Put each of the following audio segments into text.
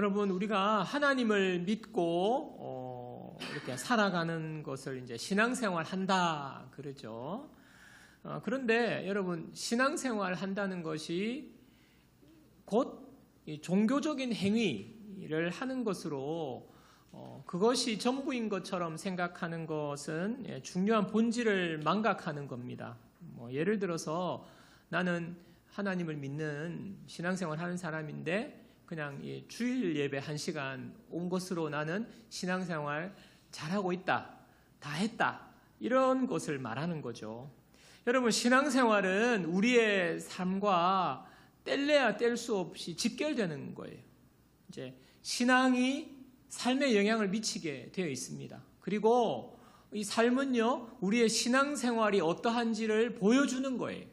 여러분, 우리가 하나님을 믿고 이렇게 살아가는 것을 이제 신앙생활 한다 그러죠. 그런데 여러분, 신앙생활 한다는 것이 곧 이 종교적인 행위를 하는 것으로 그것이 전부인 것처럼 생각하는 것은 중요한 본질을 망각하는 겁니다. 예를 들어서 나는 하나님을 믿는 신앙생활 하는 사람인데 그냥 이 주일 예배 1시간 온 것으로 나는 신앙생활 잘하고 있다, 다 했다, 이런 것을 말하는 거죠. 여러분, 신앙생활은 우리의 삶과 뗄래야 뗄 수 없이 직결되는 거예요. 이제 신앙이 삶에 영향을 미치게 되어 있습니다. 그리고 이 삶은요, 우리의 신앙생활이 어떠한지를 보여주는 거예요.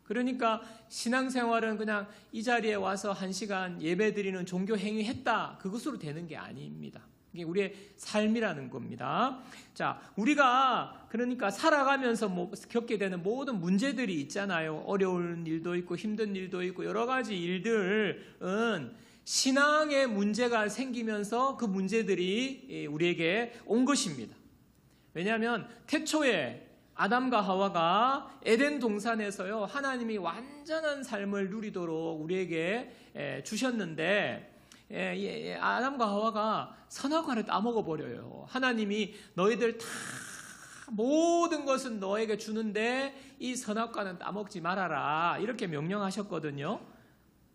그러니까 신앙생활은 그냥 이 자리에 와서 1시간 예배드리는 종교 행위 했다, 그것으로 되는 게 아닙니다. 이게 우리의 삶이라는 겁니다. 자, 우리가 그러니까 살아가면서 겪게 되는 모든 문제들이 있잖아요. 어려운 일도 있고 힘든 일도 있고 여러 가지 일들은 신앙의 문제가 생기면서 그 문제들이 우리에게 온 것입니다. 왜냐하면 태초에 아담과 하와가 에덴 동산에서요, 하나님이 완전한 삶을 누리도록 우리에게 주셨는데 아담과 하와가 선악과를 따먹어 버려요. 하나님이 너희들 다 모든 것은 너에게 주는데 이 선악과는 따먹지 말아라, 이렇게 명령하셨거든요.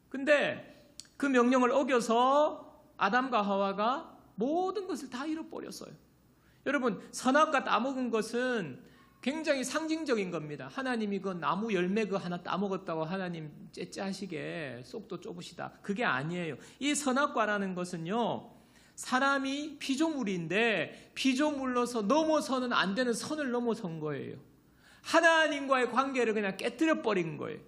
근데 그 명령을 어겨서 아담과 하와가 모든 것을 다 잃어버렸어요. 여러분, 선악과 따먹은 것은 굉장히 상징적인 겁니다. 하나님이 그 나무 열매 그 하나 따먹었다고 하나님 째째하시게 속도 좁으시다, 그게 아니에요. 이 선악과라는 것은요, 사람이 피조물인데 피조물로서 넘어서는 안 되는 선을 넘어선 거예요. 하나님과의 관계를 그냥 깨뜨려 버린 거예요.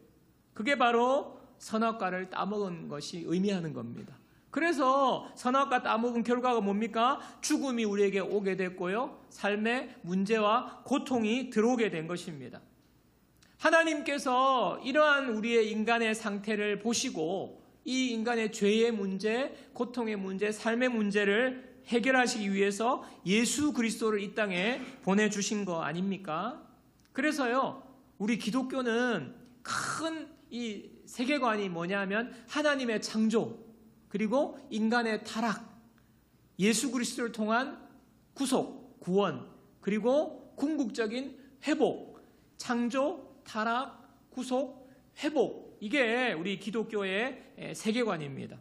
그게 바로 선악과를 따먹은 것이 의미하는 겁니다. 그래서 선악과 따먹은 결과가 뭡니까? 죽음이 우리에게 오게 됐고요, 삶의 문제와 고통이 들어오게 된 것입니다. 하나님께서 이러한 우리의 인간의 상태를 보시고 이 인간의 죄의 문제, 고통의 문제, 삶의 문제를 해결하시기 위해서 예수 그리스도를 이 땅에 보내주신 거 아닙니까? 그래서요, 우리 기독교는 큰 이 세계관이 뭐냐면 하나님의 창조, 그리고 인간의 타락, 예수 그리스도를 통한 구속, 구원, 그리고 궁극적인 회복, 창조, 타락, 구속, 회복, 이게 우리 기독교의 세계관입니다.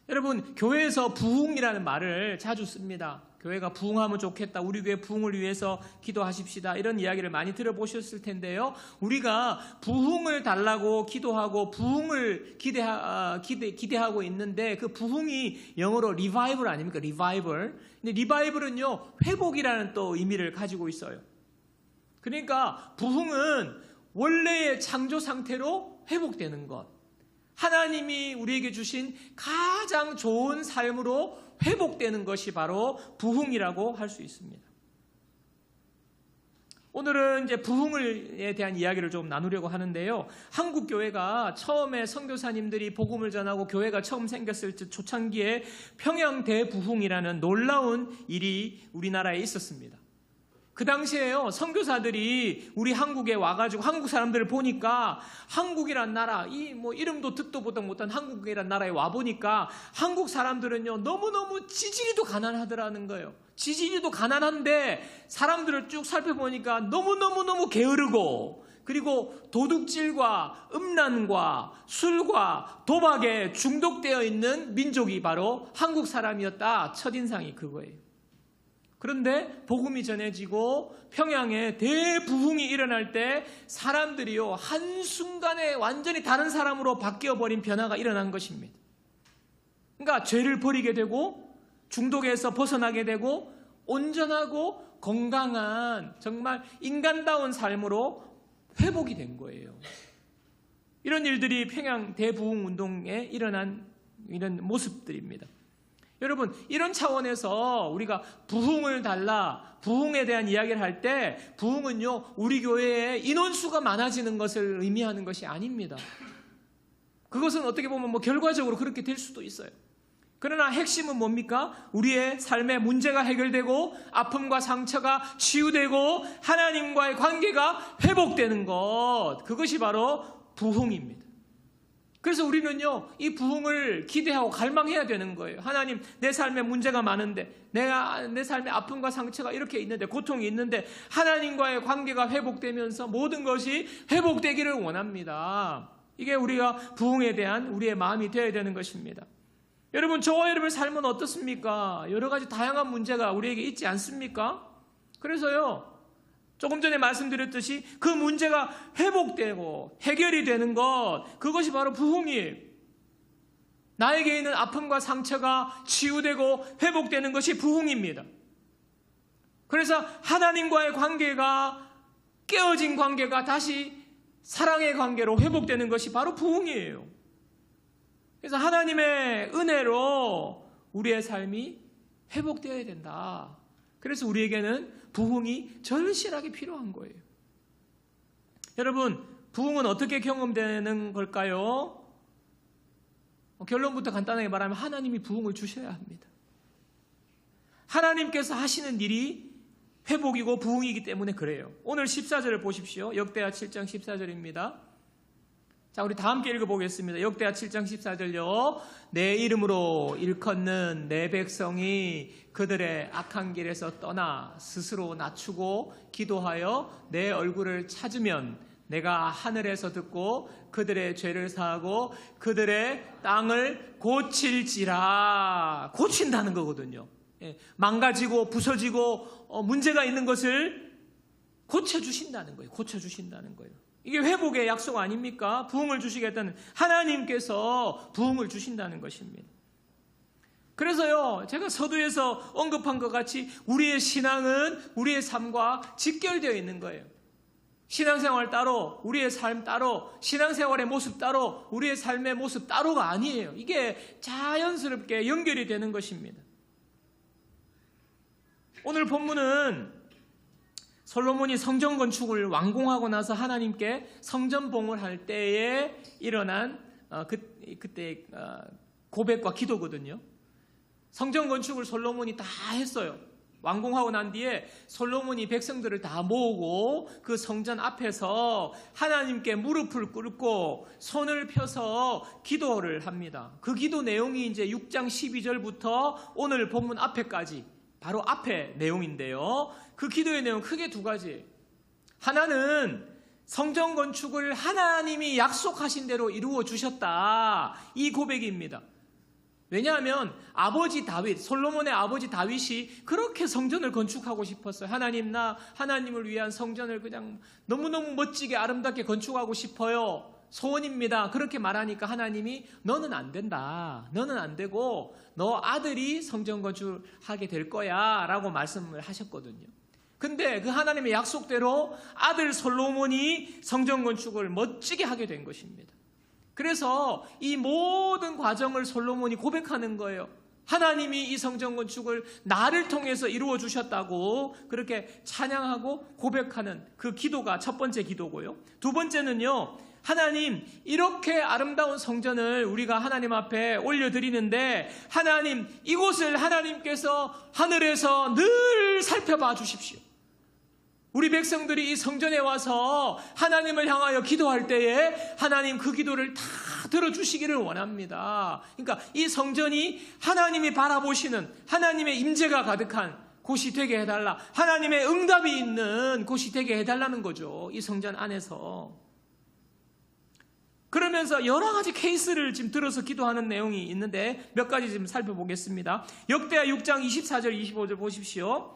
여러분, 교회에서 부흥이라는 말을 자주 씁니다. 교회가 부흥하면 좋겠다, 우리 교회 부흥을 위해서 기도하십시다, 이런 이야기를 많이 들어보셨을 텐데요. 우리가 부흥을 달라고 기도하고 부흥을 기대하고 있는데 그 부흥이 영어로 리바이벌 아닙니까? 리바이벌. 근데 리바이벌은요, 회복이라는 또 의미를 가지고 있어요. 그러니까 부흥은 원래의 창조 상태로 회복되는 것, 하나님이 우리에게 주신 가장 좋은 삶으로 회복되는 것이 바로 부흥이라고 할 수 있습니다. 오늘은 이제 부흥에 대한 이야기를 좀 나누려고 하는데요. 한국 교회가 처음에 선교사님들이 복음을 전하고 교회가 처음 생겼을 때 초창기에 평양 대부흥이라는 놀라운 일이 우리나라에 있었습니다. 그 당시에요, 선교사들이 우리 한국에 와가지고 한국 사람들을 보니까 한국이란 나라, 이름도 듣도 보도 못한 한국이란 나라에 와보니까 한국 사람들은요, 너무너무 지지리도 가난하더라는 거예요. 지지리도 가난한데 사람들을 쭉 살펴보니까 너무너무너무 게으르고, 그리고 도둑질과 음란과 술과 도박에 중독되어 있는 민족이 바로 한국 사람이었다. 첫인상이 그거예요. 그런데 복음이 전해지고 평양에 대부흥이 일어날 때 사람들이요, 한순간에 완전히 다른 사람으로 바뀌어버린 변화가 일어난 것입니다. 그러니까 죄를 버리게 되고 중독에서 벗어나게 되고 온전하고 건강한 정말 인간다운 삶으로 회복이 된 거예요. 이런 일들이 평양 대부흥 운동에 일어난 이런 모습들입니다. 여러분, 이런 차원에서 우리가 부흥을 달라, 부흥에 대한 이야기를 할 때 부흥은요, 우리 교회에 인원수가 많아지는 것을 의미하는 것이 아닙니다. 그것은 어떻게 보면 결과적으로 그렇게 될 수도 있어요. 그러나 핵심은 뭡니까? 우리의 삶의 문제가 해결되고 아픔과 상처가 치유되고 하나님과의 관계가 회복되는 것, 그것이 바로 부흥입니다. 그래서 우리는요, 이 부흥을 기대하고 갈망해야 되는 거예요. 하나님, 내 삶에 문제가 많은데, 내 삶에 아픔과 상처가 이렇게 있는데, 고통이 있는데, 하나님과의 관계가 회복되면서 모든 것이 회복되기를 원합니다. 이게 우리가 부흥에 대한 우리의 마음이 되어야 되는 것입니다. 여러분, 저와 여러분의 삶은 어떻습니까? 여러 가지 다양한 문제가 우리에게 있지 않습니까? 그래서요, 조금 전에 말씀드렸듯이 그 문제가 회복되고 해결이 되는 것, 그것이 바로 부흥이에요. 나에게 있는 아픔과 상처가 치유되고 회복되는 것이 부흥입니다. 그래서 하나님과의 관계가, 깨어진 관계가 다시 사랑의 관계로 회복되는 것이 바로 부흥이에요. 그래서 하나님의 은혜로 우리의 삶이 회복되어야 된다. 그래서 우리에게는 부흥이 절실하게 필요한 거예요. 여러분, 부흥은 어떻게 경험되는 걸까요? 결론부터 간단하게 말하면 하나님이 부흥을 주셔야 합니다. 하나님께서 하시는 일이 회복이고 부흥이기 때문에 그래요. 오늘 14절을 보십시오. 역대하 7장 14절입니다. 자, 우리 다 함께 읽어보겠습니다. 역대하 7장 14절요. 내 이름으로 일컫는 내 백성이 그들의 악한 길에서 떠나 스스로 낮추고 기도하여 내 얼굴을 찾으면 내가 하늘에서 듣고 그들의 죄를 사하고 그들의 땅을 고칠지라. 고친다는 거거든요. 망가지고 부서지고 문제가 있는 것을 고쳐주신다는 거예요. 고쳐주신다는 거예요. 이게 회복의 약속 아닙니까? 부흥을 주시겠다는, 하나님께서 부흥을 주신다는 것입니다. 그래서요, 제가 서두에서 언급한 것 같이 우리의 신앙은 우리의 삶과 직결되어 있는 거예요. 신앙생활 따로, 우리의 삶 따로, 신앙생활의 모습 따로, 우리의 삶의 모습 따로가 아니에요. 이게 자연스럽게 연결이 되는 것입니다. 오늘 본문은 솔로몬이 성전 건축을 완공하고 나서 하나님께 성전봉을 할 때에 일어난 그때 고백과 기도거든요. 성전 건축을 솔로몬이 다 했어요. 완공하고 난 뒤에 솔로몬이 백성들을 다 모으고 그 성전 앞에서 하나님께 무릎을 꿇고 손을 펴서 기도를 합니다. 그 기도 내용이 이제 6장 12절부터 오늘 본문 앞에까지 바로 앞에 내용인데요. 그 기도의 내용 크게 두 가지. 하나는 성전 건축을 하나님이 약속하신 대로 이루어 주셨다. 이 고백입니다. 왜냐하면 아버지 다윗, 솔로몬의 아버지 다윗이 그렇게 성전을 건축하고 싶었어요. 하나님, 나 하나님을 위한 성전을 그냥 너무너무 멋지게 아름답게 건축하고 싶어요. 소원입니다. 그렇게 말하니까 하나님이 너는 안 된다. 너는 안 되고 너 아들이 성전 건축하게 될 거야 라고 말씀을 하셨거든요. 근데 그 하나님의 약속대로 아들 솔로몬이 성전 건축을 멋지게 하게 된 것입니다. 그래서 이 모든 과정을 솔로몬이 고백하는 거예요. 하나님이 이 성전 건축을 나를 통해서 이루어 주셨다고 그렇게 찬양하고 고백하는 그 기도가 첫 번째 기도고요. 두 번째는요, 하나님, 이렇게 아름다운 성전을 우리가 하나님 앞에 올려드리는데 하나님, 이곳을 하나님께서 하늘에서 늘 살펴봐 주십시오. 우리 백성들이 이 성전에 와서 하나님을 향하여 기도할 때에 하나님 그 기도를 다 들어주시기를 원합니다. 그러니까 이 성전이 하나님이 바라보시는 하나님의 임재가 가득한 곳이 되게 해달라. 하나님의 응답이 있는 곳이 되게 해달라는 거죠. 이 성전 안에서. 그러면서 여러 가지 케이스를 지금 들어서 기도하는 내용이 있는데 몇 가지 지금 살펴보겠습니다. 역대하 6장 24절 25절 보십시오.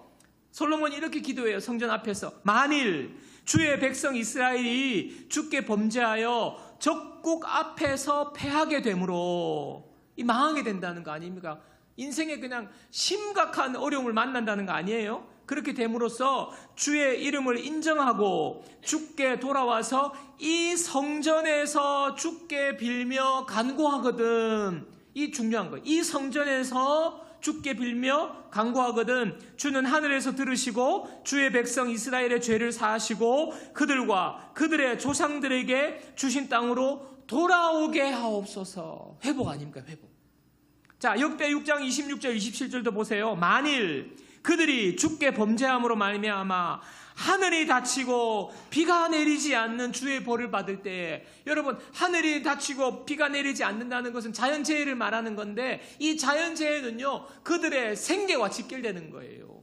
솔로몬이 이렇게 기도해요. 성전 앞에서 만일 주의 백성 이스라엘이 주께 범죄하여 적국 앞에서 패하게 되므로 이 망하게 된다는 거 아닙니까? 인생에 그냥 심각한 어려움을 만난다는 거 아니에요? 그렇게 됨으로써 주의 이름을 인정하고 주께 돌아와서 이 성전에서 주께 빌며 간구하거든. 이 중요한 거예요. 이 성전에서 주께 빌며 간구하거든 주는 하늘에서 들으시고 주의 백성 이스라엘의 죄를 사하시고 그들과 그들의 조상들에게 주신 땅으로 돌아오게 하옵소서. 회복 아닙니까? 회복. 자, 역대 6장 26절 27절도 보세요. 만일 그들이 주께 범죄함으로 말미암아 하늘이 닫히고 비가 내리지 않는 주의 벌을 받을 때에, 여러분, 하늘이 닫히고 비가 내리지 않는다는 것은 자연재해를 말하는 건데, 이 자연재해는요 그들의 생계와 직결되는 거예요.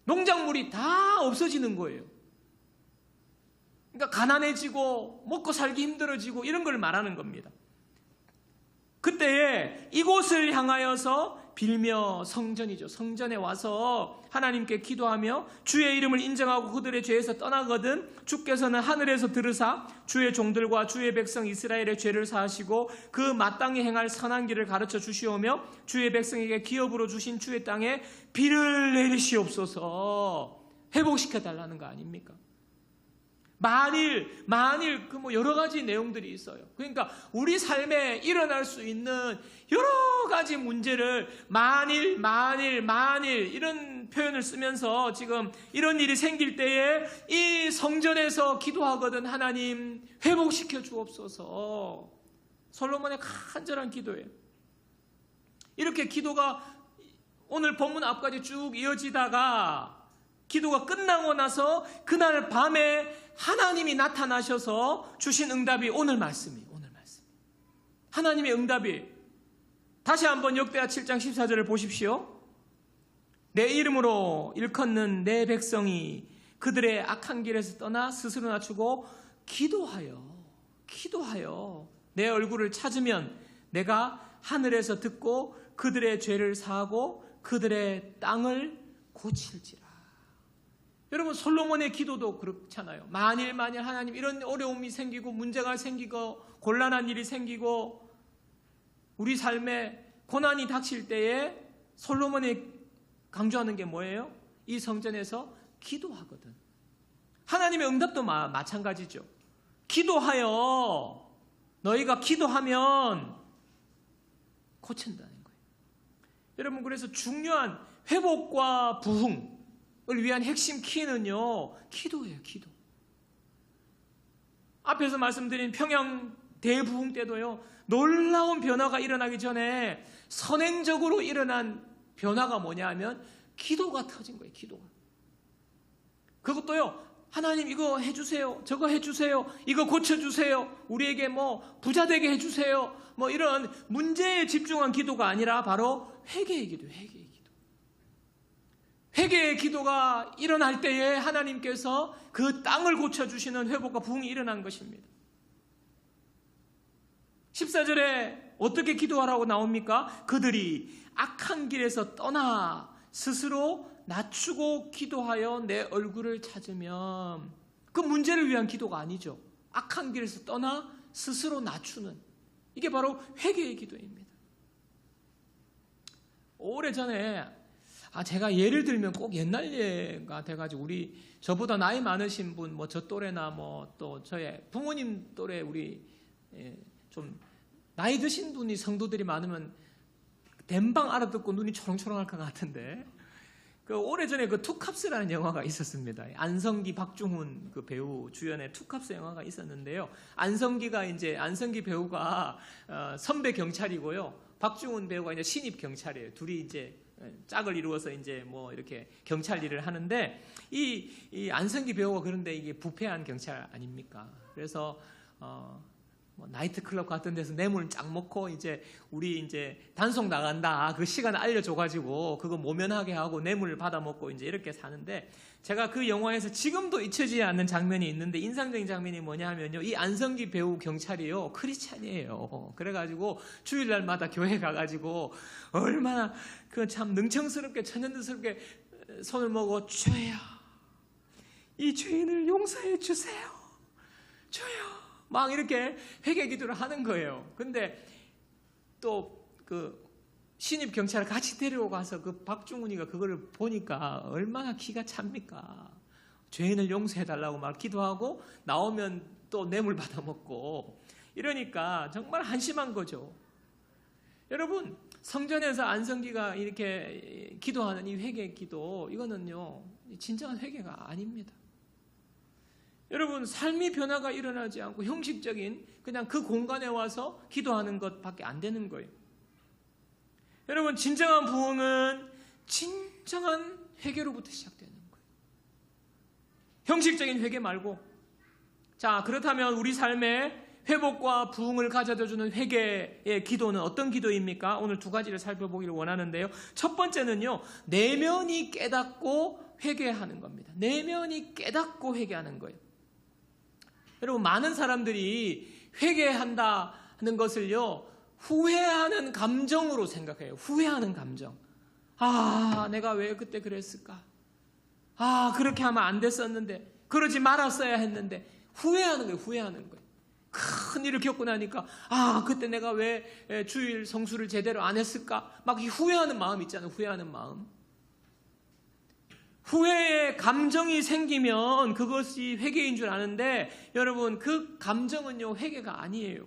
농작물이 다 없어지는 거예요. 그러니까 가난해지고 먹고 살기 힘들어지고 이런 걸 말하는 겁니다. 그때에 이곳을 향하여서 빌며, 성전이죠, 성전에 와서 하나님께 기도하며 주의 이름을 인정하고 그들의 죄에서 떠나거든 주께서는 하늘에서 들으사 주의 종들과 주의 백성 이스라엘의 죄를 사하시고 그 마땅히 행할 선한 길을 가르쳐 주시오며 주의 백성에게 기업으로 주신 주의 땅에 비를 내리시옵소서. 회복시켜 달라는 거 아닙니까? 만일 그 뭐 여러 가지 내용들이 있어요. 그러니까 우리 삶에 일어날 수 있는 여러 가지 문제를 만일 이런 표현을 쓰면서 지금 이런 일이 생길 때에 이 성전에서 기도하거든. 하나님 회복시켜 주옵소서. 솔로몬의 간절한 기도예요. 이렇게 기도가 오늘 본문 앞까지 쭉 이어지다가 기도가 끝나고 나서 그날 밤에 하나님이 나타나셔서 주신 응답이 오늘 말씀이에요. 오늘 말씀. 하나님의 응답이, 다시 한번 역대하 7장 14절을 보십시오. 내 이름으로 일컫는 내 백성이 그들의 악한 길에서 떠나 스스로 낮추고 기도하여 내 얼굴을 찾으면 내가 하늘에서 듣고 그들의 죄를 사하고 그들의 땅을 고칠지라. 여러분, 솔로몬의 기도도 그렇잖아요. 만일 하나님 이런 어려움이 생기고 문제가 생기고 곤란한 일이 생기고 우리 삶에 고난이 닥칠 때에 솔로몬이 강조하는 게 뭐예요? 이 성전에서 기도하거든. 하나님의 응답도 마찬가지죠. 기도하여, 너희가 기도하면 고친다는 거예요. 여러분, 그래서 중요한 회복과 부흥 을 위한 핵심 키는요 기도예요. 기도. 앞에서 말씀드린 평양 대부흥 때도요 놀라운 변화가 일어나기 전에 선행적으로 일어난 변화가 뭐냐 하면 기도가 터진 거예요. 기도가. 그것도요, 하나님 이거 해주세요, 저거 해주세요, 이거 고쳐주세요, 우리에게 뭐 부자 되게 해주세요, 뭐 이런 문제에 집중한 기도가 아니라 바로 회개의 기도. 회개의 기도가 일어날 때에 하나님께서 그 땅을 고쳐주시는 회복과 부흥이 일어난 것입니다. 14절에 어떻게 기도하라고 나옵니까? 그들이 악한 길에서 떠나 스스로 낮추고 기도하여 내 얼굴을 찾으면, 그 문제를 위한 기도가 아니죠. 악한 길에서 떠나 스스로 낮추는, 이게 바로 회개의 기도입니다. 오래전에 제가 예를 들면 꼭 옛날 예가 돼가지고 저보다 나이 많으신 분, 뭐 저 또래나 뭐 또 저의 부모님 또래, 우리 좀 나이 드신 분이 성도들이 많으면 댐방 알아듣고 눈이 초롱초롱할 것 같은데, 그 오래전에 그 투캅스라는 영화가 있었습니다. 안성기, 박중훈 그 배우 주연의 투캅스 영화가 있었는데요. 안성기 배우가 선배 경찰이고요. 박중훈 배우가 이제 신입 경찰이에요. 둘이 이제 짝을 이루어서 이제 뭐 이렇게 경찰 일을 하는데, 이 안성기 배우가 그런데 이게 부패한 경찰 아닙니까? 그래서 뭐 나이트클럽 같은 데서 뇌물 쫙 먹고 이제 우리 이제 단속 나간다 그 시간을 알려줘가지고 그거 모면하게 하고 뇌물을 받아 먹고 이제 이렇게 사는데, 제가 그 영화에서 지금도 잊혀지지 않는 장면이 있는데, 인상적인 장면이 뭐냐 하면요, 이 안성기 배우 경찰이요 크리스찬이에요. 그래가지고 주일날마다 교회 가가지고 얼마나 그 참 능청스럽게 천연두스럽게 손을 모으고, 주여 이 죄인을 용서해 주세요, 주여, 막 이렇게 회개 기도를 하는 거예요. 근데 또 그 신입 경찰을 같이 데리고 가서 그 박중훈이가 그거를 보니까 얼마나 기가 찹니까? 죄인을 용서해 달라고 막 기도하고 나오면 또 뇌물 받아 먹고 이러니까 정말 한심한 거죠. 여러분, 성전에서 안성기가 이렇게 기도하는 이 회개 기도, 이거는요 진정한 회개가 아닙니다. 여러분, 삶의 변화가 일어나지 않고 형식적인 그냥 그 공간에 와서 기도하는 것밖에 안 되는 거예요. 여러분, 진정한 부흥은 진정한 회개로부터 시작되는 거예요. 형식적인 회개 말고. 자, 그렇다면 우리 삶에 회복과 부흥을 가져다주는 회개의 기도는 어떤 기도입니까? 오늘 두 가지를 살펴보기를 원하는데요. 첫 번째는요, 내면이 깨닫고 회개하는 겁니다. 내면이 깨닫고 회개하는 거예요. 여러분, 많은 사람들이 회개한다는 것을요, 후회하는 감정으로 생각해요. 후회하는 감정. 아, 내가 왜 그때 그랬을까? 아, 그렇게 하면 안 됐었는데, 그러지 말았어야 했는데, 후회하는 거예요. 후회하는 거예요. 큰 일을 겪고 나니까, 아, 그때 내가 왜 주일 성수를 제대로 안 했을까? 막 후회하는 마음 있잖아요. 후회하는 마음. 후회의 감정이 생기면 그것이 회개인 줄 아는데, 여러분, 그 감정은요, 회개가 아니에요.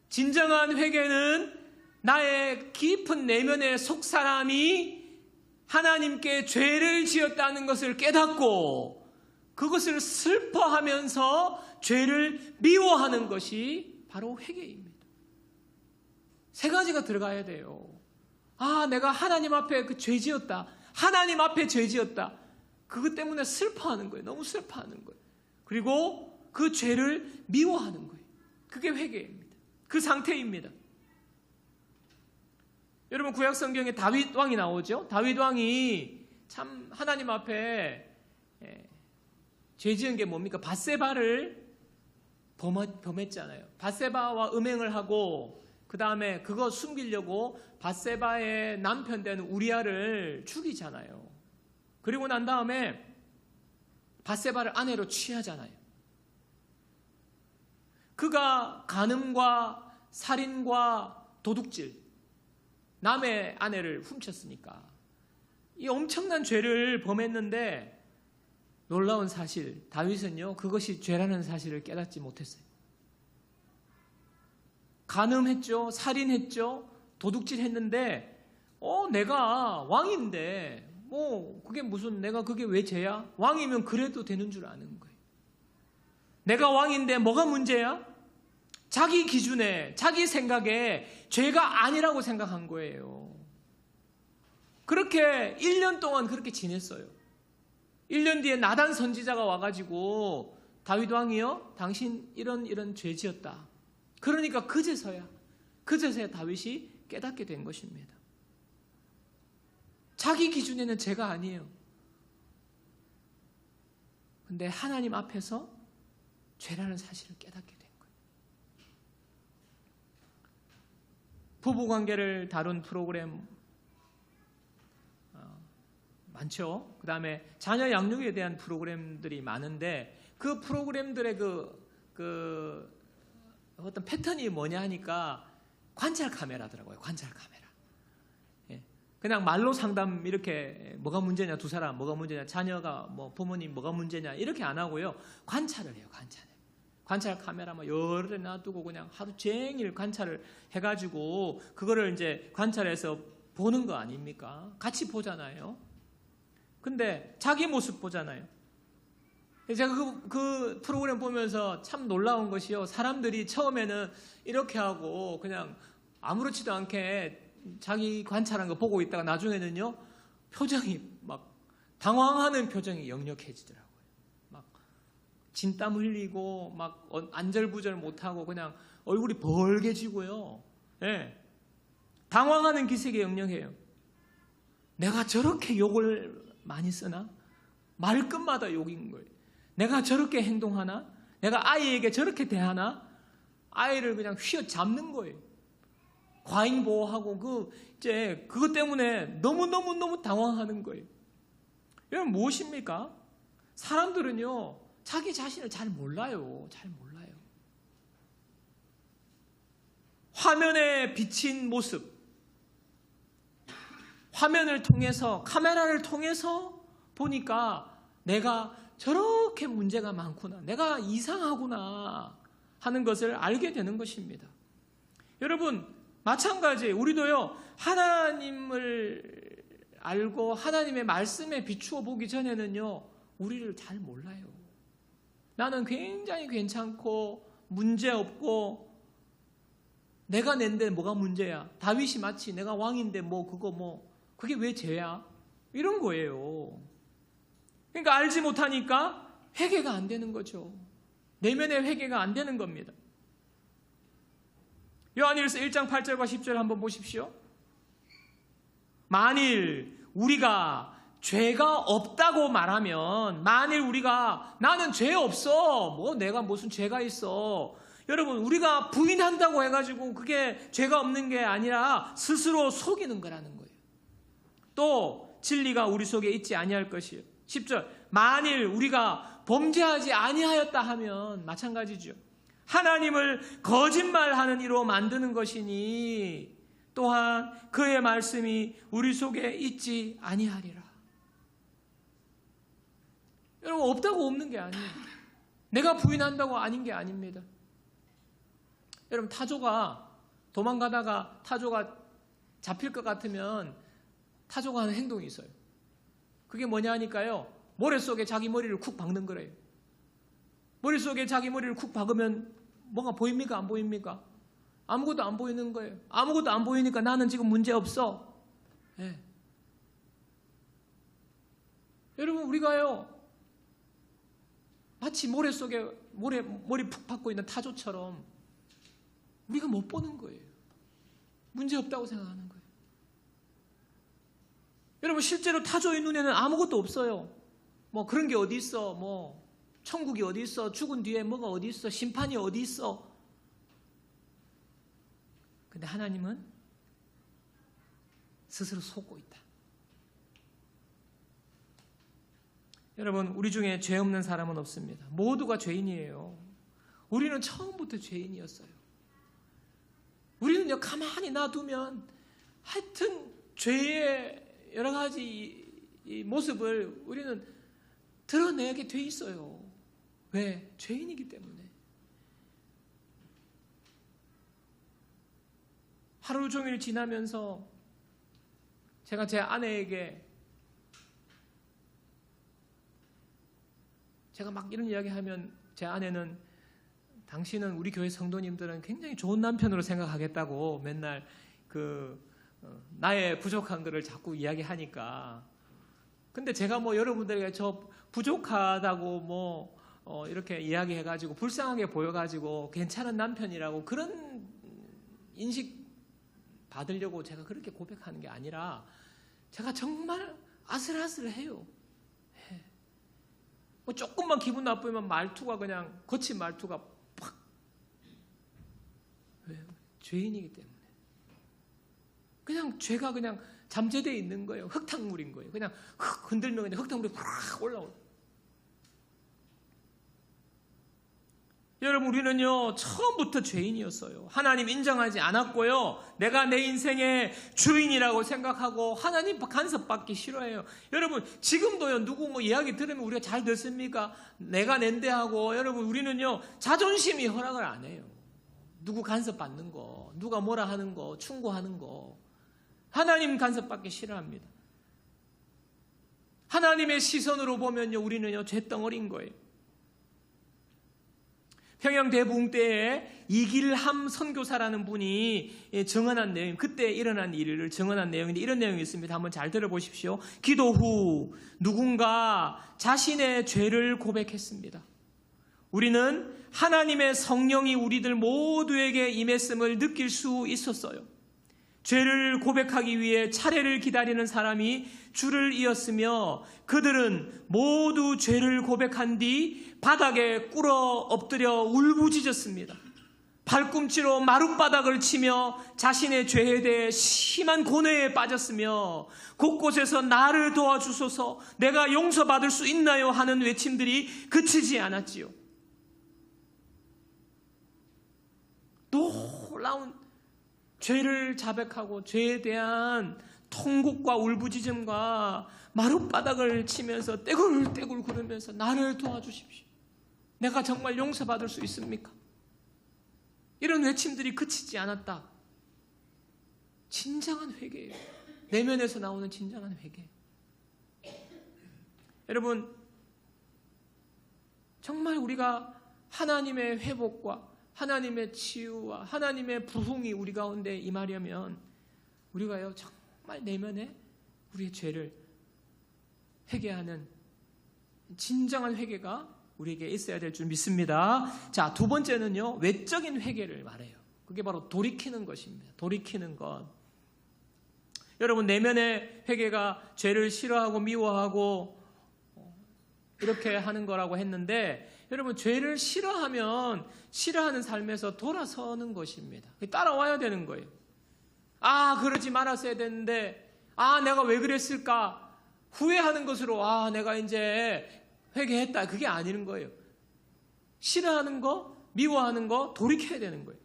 진정한 회개는 나의 깊은 내면의 속사람이 하나님께 죄를 지었다는 것을 깨닫고 그것을 슬퍼하면서 죄를 미워하는 것이 바로 회개입니다. 세 가지가 들어가야 돼요. 아, 내가 하나님 앞에 그 죄 지었다. 하나님 앞에 죄 지었다. 그것 때문에 슬퍼하는 거예요. 너무 슬퍼하는 거예요. 그리고 그 죄를 미워하는 거예요. 그게 회개입니다. 그 상태입니다. 여러분, 구약 성경에 다윗 왕이 나오죠. 다윗 왕이 참 하나님 앞에 죄 지은 게 뭡니까? 밧세바를 범했잖아요. 밧세바와 음행을 하고 그 다음에 그거 숨기려고 밧세바의 남편 된 우리아를 죽이잖아요. 그리고 난 다음에 밧세바를 아내로 취하잖아요. 그가 간음과 살인과 도둑질, 남의 아내를 훔쳤으니까 이 엄청난 죄를 범했는데, 놀라운 사실, 다윗은요, 그것이 죄라는 사실을 깨닫지 못했어요. 간음했죠, 살인했죠, 도둑질했는데, 내가 왕인데, 그게 무슨, 내가 그게 왜 죄야? 왕이면 그래도 되는 줄 아는 거예요. 내가 왕인데 뭐가 문제야? 자기 기준에, 자기 생각에 죄가 아니라고 생각한 거예요. 그렇게 1년 동안 그렇게 지냈어요. 1년 뒤에 나단 선지자가 와가지고, 다윗 왕이요, 당신 이런 죄 지었다. 그러니까 그제서야 다윗이 깨닫게 된 것입니다. 자기 기준에는 죄가 아니에요. 근데 하나님 앞에서 죄라는 사실을 깨닫게 된 거예요. 부부관계를 다룬 프로그램 많죠. 그 다음에 자녀 양육에 대한 프로그램들이 많은데, 그 프로그램들의 어떤 패턴이 뭐냐 하니까 관찰 카메라더라고요. 관찰 카메라. 그냥 말로 상담, 이렇게 뭐가 문제냐, 두 사람 뭐가 문제냐, 자녀가 부모님 뭐가 문제냐, 이렇게 안 하고요. 관찰을 해요. 관찰 카메라 여러 대 놔두고 그냥 하루 종일 관찰을 해가지고 그거를 이제 관찰해서 보는 거 아닙니까? 같이 보잖아요. 근데 자기 모습 보잖아요. 제가 그 프로그램 보면서 참 놀라운 것이요, 사람들이 처음에는 이렇게 하고 그냥 아무렇지도 않게 자기 관찰한 거 보고 있다가 나중에는요, 표정이 막 당황하는 표정이 역력해지더라고요. 막 진땀 흘리고 막 안절부절 못하고 그냥 얼굴이 벌개지고요. 당황하는 기색이 역력해요. 내가 저렇게 욕을 많이 쓰나? 말끝마다 욕인 거예요. 내가 저렇게 행동하나? 내가 아이에게 저렇게 대하나? 아이를 그냥 휘어잡는 거예요. 과잉 보호하고 그것 때문에 너무 당황하는 거예요. 여러분, 무엇입니까? 사람들은요, 자기 자신을 잘 몰라요. 화면에 비친 모습, 화면을 통해서, 카메라를 통해서 보니까 내가 저렇게 문제가 많구나, 내가 이상하구나 하는 것을 알게 되는 것입니다. 여러분, 마찬가지 우리도요, 하나님을 알고 하나님의 말씀에 비추어 보기 전에는요, 우리를 잘 몰라요. 나는 굉장히 괜찮고 문제없고 내가 낸데 뭐가 문제야? 다윗이 마치 내가 왕인데 그게 왜 죄야? 이런 거예요. 그러니까 알지 못하니까 회개가 안 되는 거죠. 내면의 회개가 안 되는 겁니다. 요한일서 1장 8절과 10절 한번 보십시오. 만일 우리가 죄가 없다고 말하면, 만일 우리가 나는 죄 없어, 내가 무슨 죄가 있어, 여러분, 우리가 부인한다고 해가지고 그게 죄가 없는 게 아니라 스스로 속이는 거라는 거예요. 또 진리가 우리 속에 있지 아니할 것이요. 10절, 만일 우리가 범죄하지 아니하였다 하면 마찬가지죠. 하나님을 거짓말하는 이로 만드는 것이니 또한 그의 말씀이 우리 속에 있지 아니하리라. 여러분, 없다고 없는 게 아니에요. 내가 부인한다고 아닌 게 아닙니다. 여러분, 타조가 도망가다가 타조가 잡힐 것 같으면 타조가 하는 행동이 있어요. 그게 뭐냐 하니까요, 모래 속에 자기 머리를 쿡 박는 거래요. 머리 속에 자기 머리를 쿡 박으면 뭐가 보입니까? 안 보입니까? 아무것도 안 보이는 거예요. 아무것도 안 보이니까 나는 지금 문제 없어. 네. 여러분, 우리가요 마치 모래 속에 머리 푹 박고 있는 타조처럼 우리가 못 보는 거예요. 문제 없다고 생각하는 거예요. 여러분, 실제로 타조의 눈에는 아무것도 없어요. 그런 게 어디 있어? 천국이 어디 있어? 죽은 뒤에 뭐가 어디 있어? 심판이 어디 있어? 근데 하나님은 스스로 속고 있다. 여러분, 우리 중에 죄 없는 사람은 없습니다. 모두가 죄인이에요. 우리는 처음부터 죄인이었어요. 우리는요, 가만히 놔두면 하여튼 죄의 여러 가지 이 모습을 우리는 드러내게 돼 있어요. 왜? 죄인이기 때문에. 하루 종일 지나면서 제가 제 아내에게 제가 막 이런 이야기하면 제 아내는 당신은 우리 교회 성도님들은 굉장히 좋은 남편으로 생각하겠다고 맨날 나의 부족한 것을 자꾸 이야기하니까, 근데 제가 여러분들에게 저 부족하다고 이렇게 이야기해가지고 불쌍하게 보여가지고 괜찮은 남편이라고 그런 인식 받으려고 제가 그렇게 고백하는 게 아니라 제가 정말 아슬아슬해요. 조금만 기분 나쁘면 말투가 그냥 거친 말투가 팍. 왜요? 죄인이기 때문에. 그냥 죄가 그냥 잠재되어 있는 거예요. 흙탕물인 거예요. 그냥 흔들면 그냥 흙탕물이 확 올라오고. 여러분, 우리는요 처음부터 죄인이었어요. 하나님 인정하지 않았고요, 내가 내 인생의 주인이라고 생각하고 하나님 간섭받기 싫어해요. 여러분, 지금도요 누구 이야기 들으면 우리가 잘 듣습니까? 내가 낸데 하고. 여러분, 우리는요 자존심이 허락을 안 해요. 누구 간섭받는 거, 누가 뭐라 하는 거, 충고하는 거. 하나님 간섭받기 싫어합니다. 하나님의 시선으로 보면요 우리는요 쇳덩어리인 거예요. 평양대부흥 때에 이길함 선교사라는 분이 증언한 내용, 그때 일어난 일을 증언한 내용인데 이런 내용이 있습니다. 한번 잘 들어보십시오. 기도 후 누군가 자신의 죄를 고백했습니다. 우리는 하나님의 성령이 우리들 모두에게 임했음을 느낄 수 있었어요. 죄를 고백하기 위해 차례를 기다리는 사람이 줄을 이었으며 그들은 모두 죄를 고백한 뒤 바닥에 꿇어 엎드려 울부짖었습니다. 발꿈치로 마룻바닥을 치며 자신의 죄에 대해 심한 고뇌에 빠졌으며 곳곳에서 나를 도와주소서, 내가 용서받을 수 있나요? 하는 외침들이 그치지 않았지요. 놀라운 죄를 자백하고 죄에 대한 통곡과 울부짖음과 마룻바닥을 치면서 떼굴떼굴 구르면서 나를 도와주십시오. 내가 정말 용서받을 수 있습니까? 이런 외침들이 그치지 않았다. 진정한 회개예요. 내면에서 나오는 진정한 회개. 여러분, 정말 우리가 하나님의 회복과 하나님의 치유와 하나님의 부흥이 우리 가운데 임하려면 우리가요 정말 내면에 우리의 죄를 회개하는 진정한 회개가 우리에게 있어야 될 줄 믿습니다. 자, 두 번째는요, 외적인 회개를 말해요. 그게 바로 돌이키는 것입니다. 돌이키는 것. 여러분, 내면의 회개가 죄를 싫어하고 미워하고 이렇게 하는 거라고 했는데, 여러분, 죄를 싫어하면 싫어하는 삶에서 돌아서는 것입니다. 따라와야 되는 거예요. 아, 그러지 말았어야 되는데, 아, 내가 왜 그랬을까? 후회하는 것으로, 아, 내가 이제 회개했다. 그게 아니는 거예요. 싫어하는 거, 미워하는 거 돌이켜야 되는 거예요.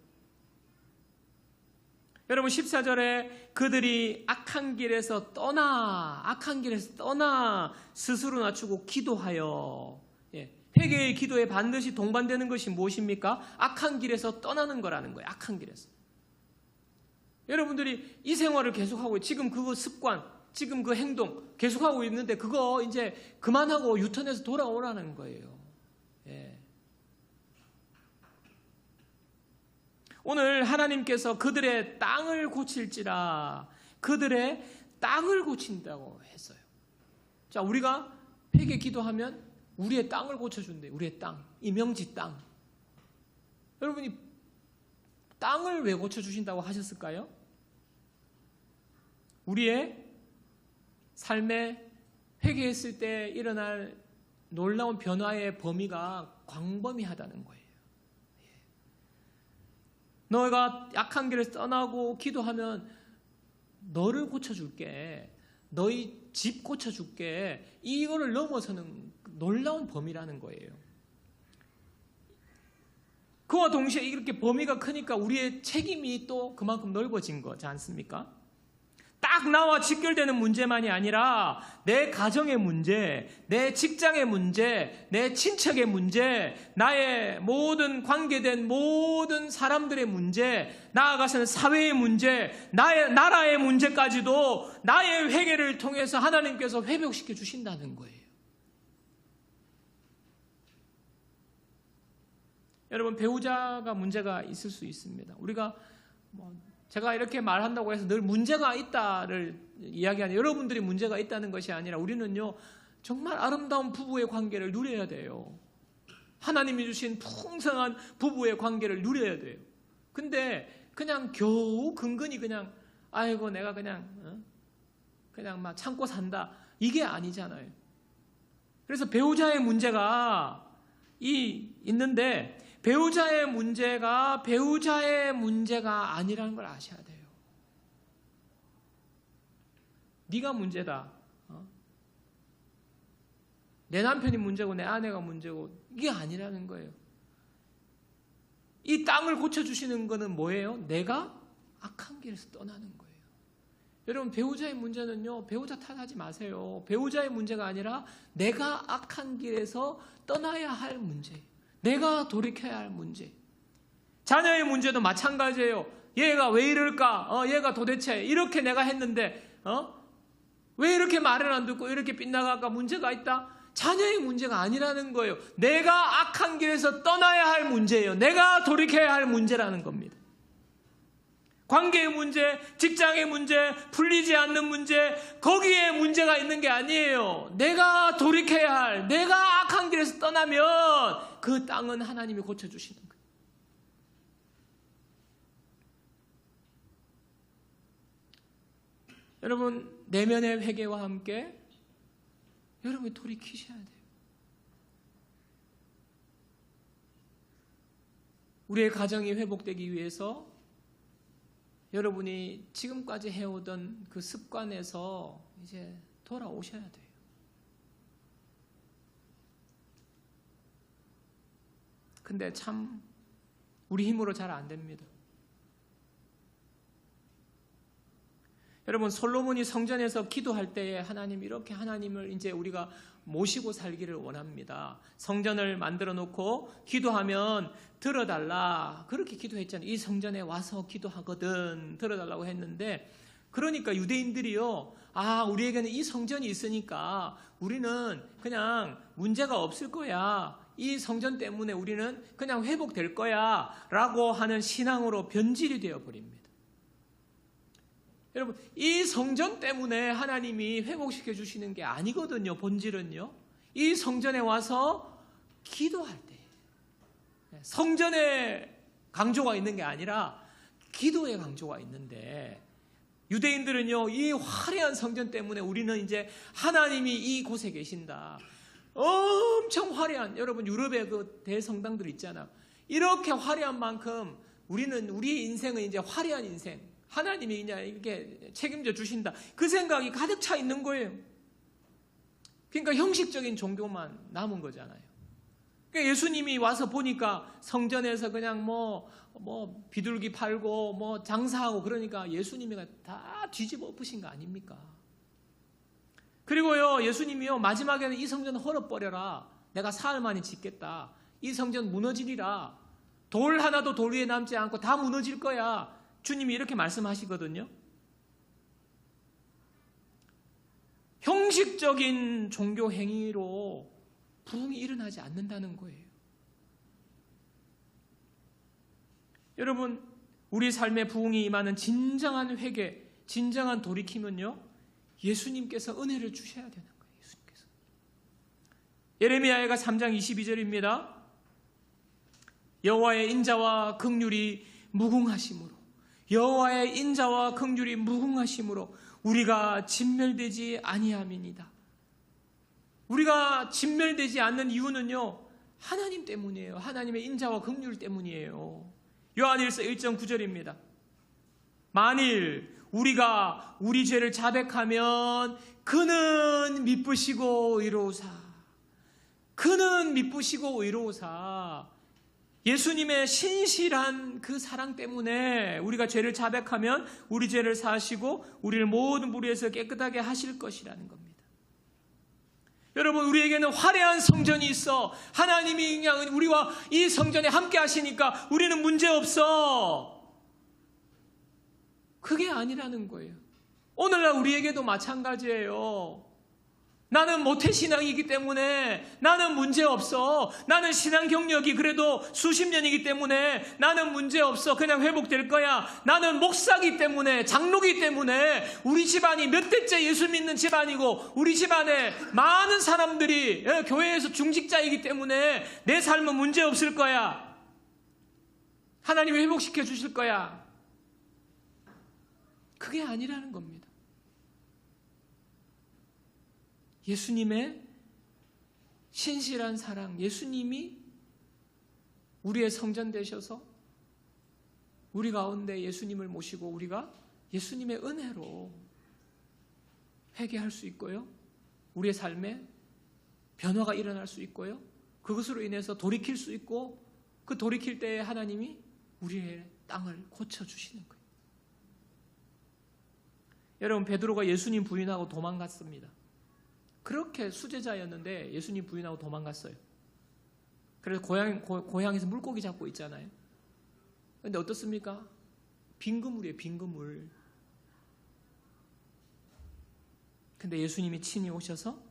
여러분 14절에 그들이 악한 길에서 떠나 스스로 낮추고 기도하여, 회개의 기도에 반드시 동반되는 것이 무엇입니까? 악한 길에서 떠나는 거라는 거예요. 악한 길에서. 여러분들이 이 생활을 계속하고 지금 그 습관, 지금 그 행동 계속하고 있는데 그거 이제 그만하고 유턴해서 돌아오라는 거예요. 오늘 하나님께서 그들의 땅을 고칠지라, 그들의 땅을 고친다고 했어요. 자, 우리가 회개 기도하면 우리의 땅을 고쳐준대요. 우리의 땅, 이명지 땅. 여러분이 땅을 왜 고쳐주신다고 하셨을까요? 우리의 삶에 회개했을 때 일어날 놀라운 변화의 범위가 광범위하다는 거예요. 너희가 악한 길을 떠나고 기도하면 너를 고쳐줄게, 너희 집 고쳐줄게, 이거를 넘어서는 놀라운 범위라는 거예요. 그와 동시에 이렇게 범위가 크니까 우리의 책임이 또 그만큼 넓어진 거지 않습니까? 딱 나와 직결되는 문제만이 아니라 내 가정의 문제, 내 직장의 문제, 내 친척의 문제, 나의 모든 관계된 모든 사람들의 문제, 나아가서는 사회의 문제, 나라의 문제까지도 나의 회개를 통해서 하나님께서 회복시켜 주신다는 거예요. 여러분, 배우자가 문제가 있을 수 있습니다. 우리가 제가 이렇게 말한다고 해서 늘 문제가 있다를 이야기하는, 여러분들이 문제가 있다는 것이 아니라 우리는요 정말 아름다운 부부의 관계를 누려야 돼요. 하나님이 주신 풍성한 부부의 관계를 누려야 돼요. 근데 그냥 겨우 근근히 그냥 아이고 내가 그냥 막 참고 산다, 이게 아니잖아요. 그래서 배우자의 문제가 있는데 배우자의 문제가 아니라는 걸 아셔야 돼요. 네가 문제다. 내 남편이 문제고 내 아내가 문제고 이게 아니라는 거예요. 이 땅을 고쳐주시는 거는 뭐예요? 내가 악한 길에서 떠나는 거예요. 여러분, 배우자의 문제는요, 배우자 탓하지 마세요. 배우자의 문제가 아니라 내가 악한 길에서 떠나야 할 문제예요. 내가 돌이켜야 할 문제. 자녀의 문제도 마찬가지예요. 얘가 왜 이럴까? 얘가 도대체 이렇게 내가 했는데 왜 이렇게 말을 안 듣고 이렇게 빗나갈까? 문제가 있다? 자녀의 문제가 아니라는 거예요. 내가 악한 길에서 떠나야 할 문제예요. 내가 돌이켜야 할 문제라는 겁니다. 관계의 문제, 직장의 문제, 풀리지 않는 문제, 거기에 문제가 있는 게 아니에요. 내가 돌이켜야 할, 내가 악한 길에서 떠나면 그 땅은 하나님이 고쳐주시는 거예요. 여러분, 내면의 회개와 함께 여러분이 돌이키셔야 돼요. 우리의 가정이 회복되기 위해서 여러분이 지금까지 해오던 그 습관에서 이제 돌아오셔야 돼요. 근데 참 우리 힘으로 잘 안 됩니다. 여러분, 솔로몬이 성전에서 기도할 때에 하나님, 이렇게 하나님을 이제 우리가 모시고 살기를 원합니다. 성전을 만들어 놓고 기도하면 들어달라, 그렇게 기도했잖아요. 이 성전에 와서 기도하거든 들어달라고 했는데, 그러니까 유대인들이요, 우리에게는 이 성전이 있으니까 우리는 그냥 문제가 없을 거야, 이 성전 때문에 우리는 그냥 회복될 거야 라고 하는 신앙으로 변질이 되어 버립니다. 여러분, 이 성전 때문에 하나님이 회복시켜 주시는 게 아니거든요. 본질은요, 이 성전에 와서 기도할 때, 성전에 강조가 있는 게 아니라 기도의 강조가 있는데, 유대인들은요, 이 화려한 성전 때문에 우리는 이제 하나님이 이곳에 계신다, 엄청 화려한, 여러분 유럽의 그 대성당들 있잖아요. 이렇게 화려한 만큼 우리는, 우리의 인생은 이제 화려한 인생, 하나님이 그냥 이렇게 책임져 주신다, 그 생각이 가득 차 있는 거예요. 그러니까 형식적인 종교만 남은 거잖아요. 그러니까 예수님이 와서 보니까 성전에서 그냥 뭐 비둘기 팔고 뭐 장사하고 그러니까 예수님이 다 뒤집어 엎으신 거 아닙니까? 그리고요, 예수님이요, 마지막에는 이 성전 헐어버려라, 내가 사흘 만에 짓겠다, 이 성전 무너지리라, 돌 하나도 돌 위에 남지 않고 다 무너질 거야, 주님이 이렇게 말씀하시거든요. 형식적인 종교 행위로 부흥이 일어나지 않는다는 거예요. 여러분, 우리 삶의 부흥이 임하는 진정한 회개, 진정한 돌이킴은요, 예수님께서 은혜를 주셔야 되는 거예요. 예수님께서. 예레미야가 3장 22절입니다. 여호와의 인자와 긍휼이 무궁하심으로, 여호와의 인자와 긍휼이 무궁하심으로 우리가 진멸되지 아니함이니이다. 우리가 진멸되지 않는 이유는요, 하나님 때문이에요. 하나님의 인자와 긍휼 때문이에요. 요한일서 1장 9절입니다. 만일 우리가 우리 죄를 자백하면 그는 미쁘시고 의로우사, 그는 미쁘시고 의로우사. 예수님의 신실한 그 사랑 때문에 우리가 죄를 자백하면 우리 죄를 사하시고 우리를 모든 불의에서 깨끗하게 하실 것이라는 겁니다. 여러분, 우리에게는 화려한 성전이 있어. 하나님이 그냥 우리와 이 성전에 함께 하시니까 우리는 문제없어. 그게 아니라는 거예요. 오늘날 우리에게도 마찬가지예요. 나는 모태신앙이기 때문에 나는 문제없어. 나는 신앙 경력이 그래도 수십 년이기 때문에 나는 문제없어. 그냥 회복될 거야. 나는 목사기 때문에, 장로기 때문에, 우리 집안이 몇 대째 예수 믿는 집안이고 우리 집안에 많은 사람들이 교회에서 중직자이기 때문에 내 삶은 문제없을 거야. 하나님이 회복시켜 주실 거야. 그게 아니라는 겁니다. 예수님의 신실한 사랑, 예수님이 우리의 성전 되셔서 우리 가운데 예수님을 모시고 우리가 예수님의 은혜로 회개할 수 있고요, 우리의 삶에 변화가 일어날 수 있고요, 그것으로 인해서 돌이킬 수 있고, 그 돌이킬 때에 하나님이 우리의 땅을 고쳐주시는 거예요. 여러분, 베드로가 예수님 부인하고 도망갔습니다. 그렇게 수제자였는데 예수님 부인하고 도망갔어요. 그래서 고향에서 물고기 잡고 있잖아요. 그런데 어떻습니까? 빈 그물이에요, 빈 그물. 근데 예수님이 친히 오셔서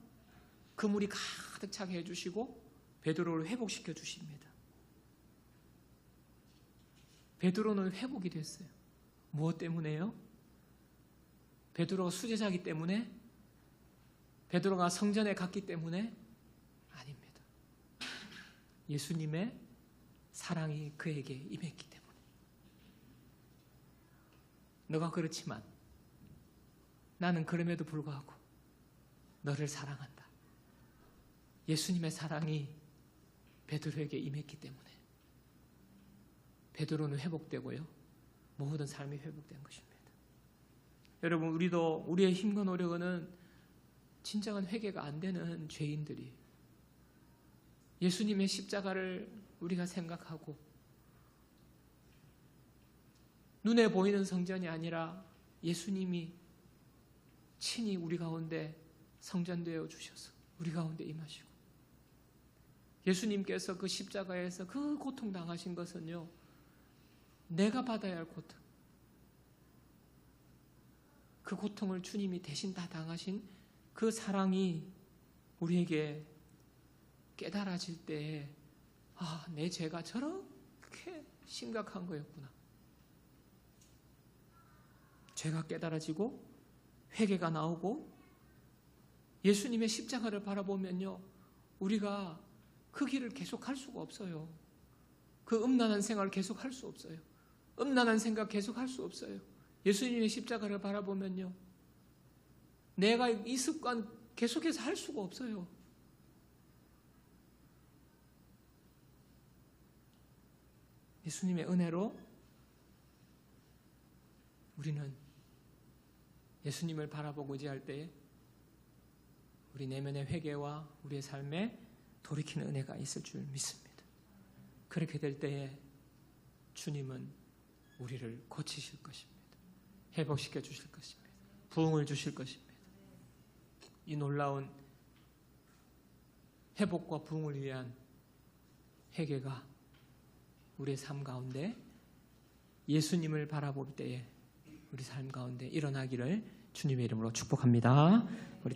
그물이 가득 차게 해주시고 베드로를 회복시켜 주십니다. 베드로는 회복이 됐어요. 무엇 때문에요? 베드로가 수제자이기 때문에? 베드로가 성전에 갔기 때문에? 아닙니다. 예수님의 사랑이 그에게 임했기 때문에. 너가 그렇지만 나는 그럼에도 불구하고 너를 사랑한다. 예수님의 사랑이 베드로에게 임했기 때문에 베드로는 회복되고요, 모든 삶이 회복된 것입니다. 여러분, 우리도 우리의 힘과 노력은 진정한 회개가 안 되는 죄인들이 예수님의 십자가를 우리가 생각하고 눈에 보이는 성전이 아니라 예수님이 친히 우리 가운데 성전되어 주셔서 우리 가운데 임하시고, 예수님께서 그 십자가에서 그 고통 당하신 것은요, 내가 받아야 할 고통, 그 고통을 주님이 대신 다 당하신 그 사랑이 우리에게 깨달아질 때, 아, 내 죄가 저렇게 심각한 거였구나. 죄가 깨달아지고 회개가 나오고 예수님의 십자가를 바라보면요, 우리가 그 길을 계속할 수가 없어요. 그 음란한 생활을 계속할 수 없어요. 음란한 생각 계속할 수 없어요. 예수님의 십자가를 바라보면요, 내가 이 습관 계속해서 할 수가 없어요. 예수님의 은혜로 우리는 예수님을 바라보고 의지할 때에 우리 내면의 회개와 우리의 삶에 돌이키는 은혜가 있을 줄 믿습니다. 그렇게 될 때에 주님은 우리를 고치실 것입니다. 회복시켜 주실 것입니다. 부흥을 주실 것입니다. 이 놀라운 회복과 부흥을 위한 회개가 우리의 삶 가운데 예수님을 바라볼 때에 우리 삶 가운데 일어나기를 주님의 이름으로 축복합니다. 우리